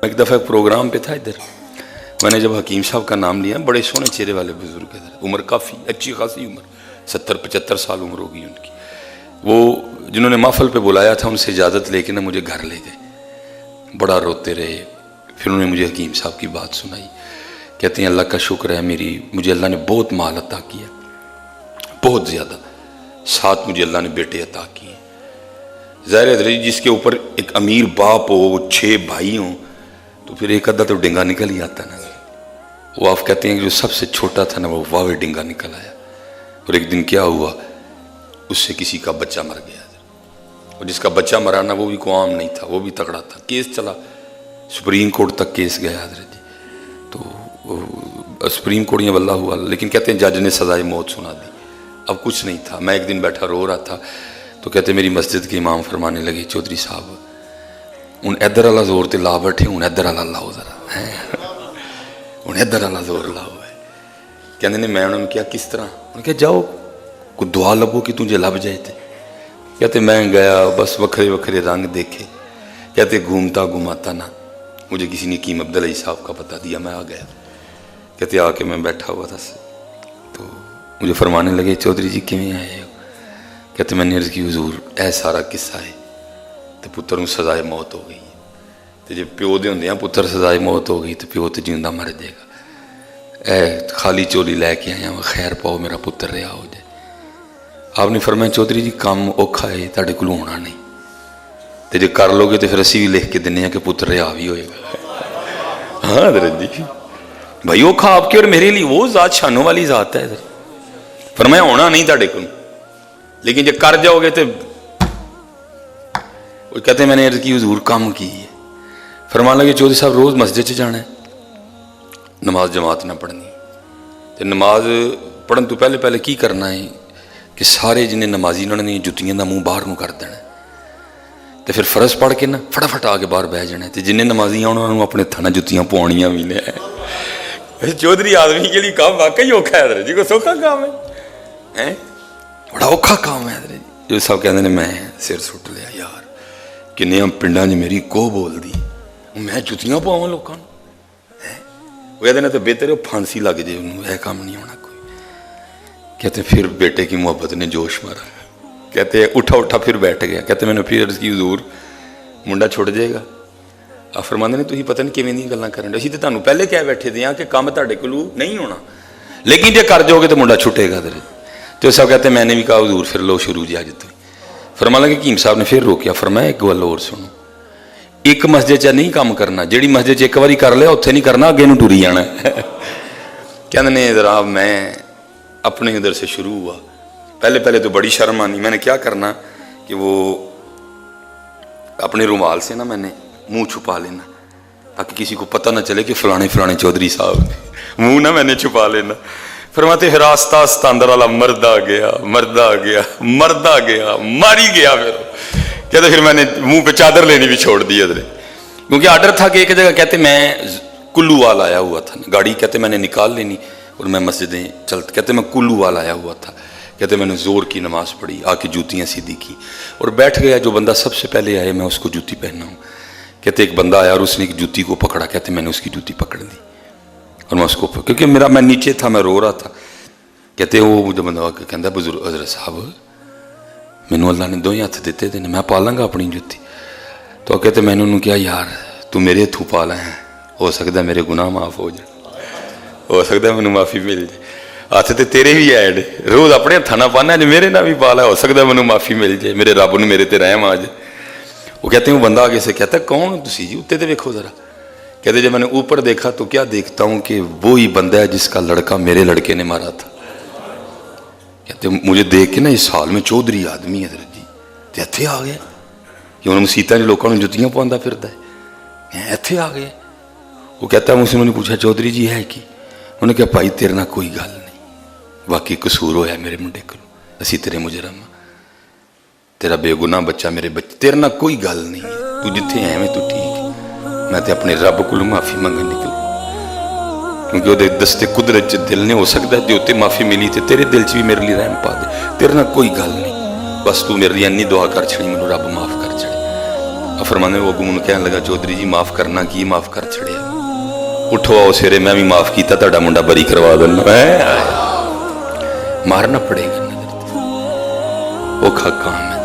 एक दफ़ा प्रोग्राम पे था इधर, मैंने जब हकीम साहब का नाम लिया, बड़े सोने चेहरे वाले बुजुर्ग इधर, उम्र काफ़ी अच्छी खासी उम्र, 70-75 साल उम्र होगी उनकी। वो जिन्होंने महफल पे बुलाया था उनसे इजाज़त लेके ना मुझे घर ले गए, बड़ा रोते रहे। फिर उन्होंने मुझे हकीम साहब की बात सुनाई, कहते हैं अल्लाह का शुक्र है मुझे अल्लाह ने बहुत माल अता किया, बहुत ज़्यादा, साथ मुझे अल्लाह ने बेटे अता किए। ज़ाहिर है जिसके ऊपर एक अमीर बाप हो, 6 भाई हों, तो फिर एक अद्धा तो डिंगा निकल ही आता ना। वो आप कहते हैं कि जो सबसे छोटा था ना वो वावे डिंगा निकल आया। और एक दिन क्या हुआ, उससे किसी का बच्चा मर गया, और जिसका बच्चा मरा ना वो भी कोई आम नहीं था, वो भी तगड़ा था। केस चला, सुप्रीम कोर्ट तक केस गया हजरत जी। तो सुप्रीम कोर्ट ये वल्लाह हुआ, लेकिन कहते हैं जज ने सजाए मौत सुना दी। अब कुछ नहीं था, मैं एक दिन बैठा रो रहा था, तो कहते मेरी मस्जिद के इमाम फरमाने लगे, चौधरी साहब हूँ इधर वाला जोर तो ला बैठे, हूँ इधर वाला लाओ जरा है, हूँ इधर वाला जोर लाओ है। कहते ने मैं उन्होंने क्या किस तरह, उन्होंने कहा जाओ कोई दुआ लभो कि तुझे लभ जाए थे। कहते मैं गया, बस वखरे वखरे रंग देखे। कहते घूमता घुमाता ना मुझे किसी ने कीम अब्दुल साहब का पता दिया, मैं आ गया। कहते आके मैं बैठा हुआ था, तो मुझे फरमाने लगे चौधरी जी किमें आए हो। कहते मैंने अर्ज़ की हुजूर ऐ सारा किस्सा है, तो पुत्र नूं सजाए मौत हो गई, तो जे प्यो दे हुंदियां पुत्र सजाए मौत हो गई तो प्यो तो जिंदा मर जाएगा। ऐ खाली चोली लैके आया मैं, खैर पाओ मेरा पुत्र रिहा हो जाए। आपने फरमाया चौधरी जी काम औखा है, तुहाडे कोल होना नहीं, तो जे कर लोगे तो फिर असीं भी लिख के दिन्ने कि पुत्र रिहा भी होएगा। हाँ हज़रत जी भाई औखा आपके और मेरे लिए, वो ज़ात शानों वाली ज़ात है। फरमाया होना नहीं तुहाडे कोल, लेकिन जब कर जाओगे तो वो कहते मैंने अर्ज़ की हुजूर काम की है। फरमान लगे चौधरी साहब रोज़ मस्जिद च जाना है, नमाज जमात ना पढ़नी, तो नमाज पढ़न तो पहले पहले की करना है कि सारे जिन्हें नमाजी उन्होंने जुत्तियां का मूँह बाहर को कर देना, तो फिर फर्ज पढ़ के ना फटाफट आके बाहर बह जाना, तो जिन्हें नमाजी उन्होंने अपने थाना जुत्तियां पवानियां भी ने। चौधरी आदमी के लिए काम वाकई औखा है जी, कोई सौखा काम है बड़ा औखा काम है जी। जो सब कहते हैं मैं सिर सुट लिया यार, किन्ने पिंडा च मेरी कोह बोल दी, मैं जुत्तियां पवां लोगों को, वो कहते ना तो बेहतर है फांसी लग जाए उन्होंने, यह काम नहीं होना कोई। कहते फिर बेटे की मोहब्बत ने जोश मारा, कहते उठा उठा फिर बैठ गया। कहते मैंने फिर अर्ज़ की हुजूर मुंडा छुट जाएगा। आ फरमाते ने तुसीं पता नहीं किवें दी गल्लां करन दे, असीं ते तुहानूं पहले कह बैठे दे कि काम तुहाडे कोलों नहीं होना, लेकिन जे कर जाओगे तो मुंडा छुटेगा तेरे। तो सब कहते मैंने भी कहा हुजूर फिर लो शुरू जी अज तो। फरमान लगे हकीम साहब ने फिर रोकिया, फरमाया एक गल होर सुनो, एक मस्जिद च नहीं काम करना, जिहड़ी मस्जिद एक बारी कर लिया उत्थे नहीं करना, अगे नूं टुरी जाना। कहते ने जरा मैं अपने उधर से शुरू हुआ, पहले पहले तो बड़ी शर्म आनी। मैंने क्या करना कि वो अपने रुमाल से ना मैंने मुंह छुपा लेना, ताकि किसी को पता ना चले कि फलाने फलाने चौधरी साहब, मुंह ना मैंने छुपा लेना। फरमाते फिर आस्ता आस्ता अंदर वाला मर्द आ गया, मर्द आ गया, मर्द आ गया, मारी गया। फिर कहते फिर मैंने मुंह पे चादर लेनी भी छोड़ दी अदरे, क्योंकि आर्डर था कि एक जगह कहते मैं कुल्लू वाल आया हुआ था, गाड़ी कहते मैंने निकाल लेनी और मैं मस्जिदें चलते, कहते मैं कुल्लू वाल आया हुआ था। कहते मैंने ज़ोर की नमाज़ पढ़ी, आके जूतियाँ सीधी की और बैठ गया। जो बंदा सबसे पहले आए मैं उसको जूती पहना हूँ। कहते एक बंदा आया और उसने एक जूती को पकड़ा, कहते मैंने उसकी जूती पकड़ दी और मैं उसको, क्योंकि मैं नीचे था, मैं रो रहा था। कहते वो जो बंदा कहता बुजुर्ग हज़रत साहब मैनू अल्लाह ने 2 हथ दिते थे, मैं पा लाँगा अपनी जुत्ती। तो कहते मैंने उन्होंने कहा यार तू मेरे हथों पा लै, हो सकता मेरे गुनाह माफ़ हो जाए, हो सकता मैनू माफ़ी मिल जाए। हथ तो तेरे भी है, रोज़ अपने हथा ना पाना, जो मेरे ना भी पा ला, हो सकता मैनू माफ़ी मिल जाए, मेरे रब ने मेरे ते रहम आ जाए। वो कहते हैं वो बंदा आगे से कहता कौन तुसी जी, उत्ते तो देखो ज़रा। कहते जब मैंने ऊपर देखा तो क्या देखता हूँ कि वो ही बंदा है जिसका लड़का मेरे लड़के ने मारा था। कहते मुझे देख के ना इस साल में चौधरी आदमी है जी, तो इत्थे आ गया कि उन्होंने मसीतां लोगों को जुत्तियां पवांदा फिरदा है, इत्थे आ गए। वो कहता मुझसे मैंने पूछा चौधरी जी है कि, उन्होंने कहा भाई तेरे ना कोई गल नहीं, बाकी कसूर होया मेरे मुंडे को, असी तेरे मुजरम, तेरा बेगुनाह बच्चा मेरे बच्चे, तेरे ना कोई गल नहीं, तू जिथे एवें तू ठीक है। मैं तो अपने रब को माफ़ी मंगन निकल, क्योंकि वो दस्ते कुदरत दिल ने हो सकता है जो उत्ते माफ़ी मिली तो तेरे दिल च भी मेरे लिए रहम पा दे, तेरे ना कोई गल नहीं, बस तू मेरे लिए इन्नी दुआ कर छड़ी, मैनू रब माफ़ कर छड़े। फरमाने वो अगू मैनूं कहण लगा चौधरी जी माफ़ करना की माफ़ कर छड़िया, उठो आओ सवेरे मैं भी माफ़ किया तुहाडा मुंडा बरी करवा देना। मारना पड़ेगा, औखा काम है।